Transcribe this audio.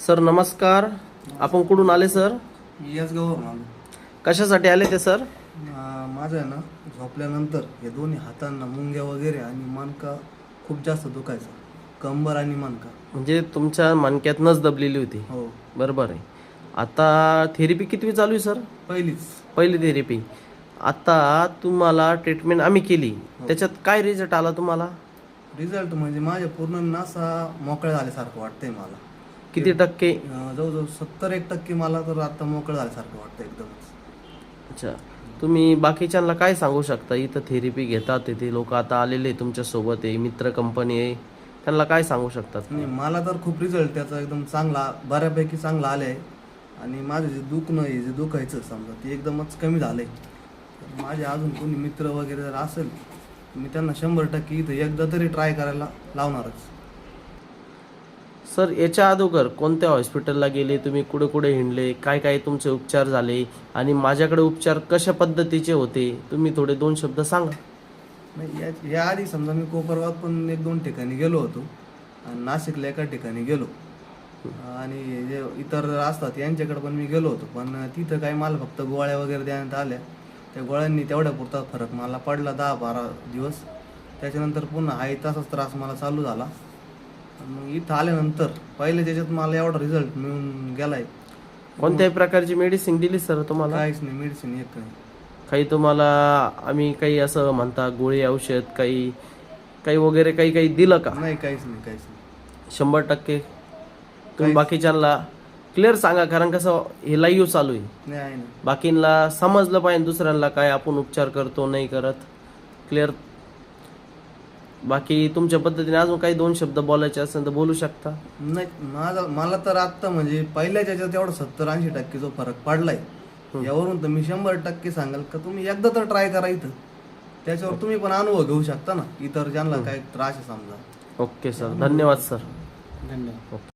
Sir नमस्कार. आपण कुठून आले सर? याच गावावरून आलो. कशासाठी आले ते सर? माझं आहे ना, झोपल्यानंतर हे दोन्ही हातांना मुंग्या वगैरे आणि मणका खूप जास्त दुखायचा, कंबर आणि मणका. म्हणजे तुमच्या मणक्यात नस दबलेली होती. हो, बरोबर आहे. आता थेरपी कितवी चालू आहे सर? पहिलीच. पहिली थेरपी. आता तुम्हाला ट्रीटमेंट आम्ही केली, त्याच्यात काय रिझल्ट आला तुम्हाला? रिझल्ट म्हणजे माझ्या पूर्ण नासा मोकळ्या झाल्यासारखं वाटतंय मला. किती टक्के? जवळजवळ 70-1% मला तर आता मोकळं झाल्यासारखं वाटतं एकदमच. अच्छा. तुम्ही बाकीच्यांना काय सांगू शकता? इथं थेरपी घेतात ते लोक आता आलेले तुमच्यासोबत आहे, मित्र कंपनी आहे, त्यांना काय सांगू शकतात? नाही, मला तर खूप रिझल्ट त्याचा एकदम चांगला, बऱ्यापैकी चांगला आला आहे. आणि माझं जे दुखणं आहे, जे दुखायचं समजा, ते एकदमच कमी झालं आहे. माझे अजून कोणी मित्र वगैरे जर असेल, मी त्यांना 100% इथं एकदा तरी ट्राय करायला लावणारच. सर याच्या अगोदर कोणत्या हॉस्पिटलला गेले तुम्ही? कुठे कुठे हिंडले? काय काय तुमचे उपचार झाले? आणि माझ्याकडे उपचार कशा पद्धतीचे होते? तुम्ही थोडे 2 शब्द सांगा. नाही, या आधी समजा मी कोपरगावात पण 1-2 ठिकाणी गेलो होतो आणि नाशिकला एका ठिकाणी गेलो. आणि जे इतर असतात यांच्याकडे पण मी गेलो होतो, पण तिथं काही मला फक्त गोळ्या वगैरे देण्यात आल्या. त्या गोळ्यांनी तेवढ्या पुरता फरक मला पडला 10-12 दिवस. त्याच्यानंतर पुन्हा आहे तसाच त्रास मला चालू झाला. मग इथं आल्यानंतर पहिले त्याच्यात मला एवढा रिझल्ट मिळून गेलाय. कोणत्याही प्रकारची मेडिसिन दिली सर तुम्हाला? काहीच नाही, मेडिसिन एक नाही. काही तुम्हाला आम्ही काही असं म्हणता गोळी औषध काही काही वगैरे काही काही दिलं का? नाही, काहीच नाही, काहीच नाही. 100% तुम्ही बाकीच्यांना क्लिअर सांगा, कारण कसं हे लाईव्ह चालू आहे. नाही, आहे ना. बाकींना समजलं पाहिजे दुसऱ्यांना काय आपण उपचार करतो नाही करत. क्लिअर. बाकी तुमच्या पद्धतीने अजून काही 2 शब्द बोलायचे असेल तर बोलू शकता. नाही, मला तर आत्ता म्हणजे पहिल्याच्या याच्यात एवढा 70-80% जो फरक पडलाय, यावरून तर मी 100% सांगाल का तुम्ही एकदा तर ट्राय करा इथं. त्याच्यावर तुम्ही पण अनुभव घेऊ शकता ना, इतर ज्यांना काही त्रास आहे समजा. ओके सर, धन्यवाद सर. धन्यवाद. ओके.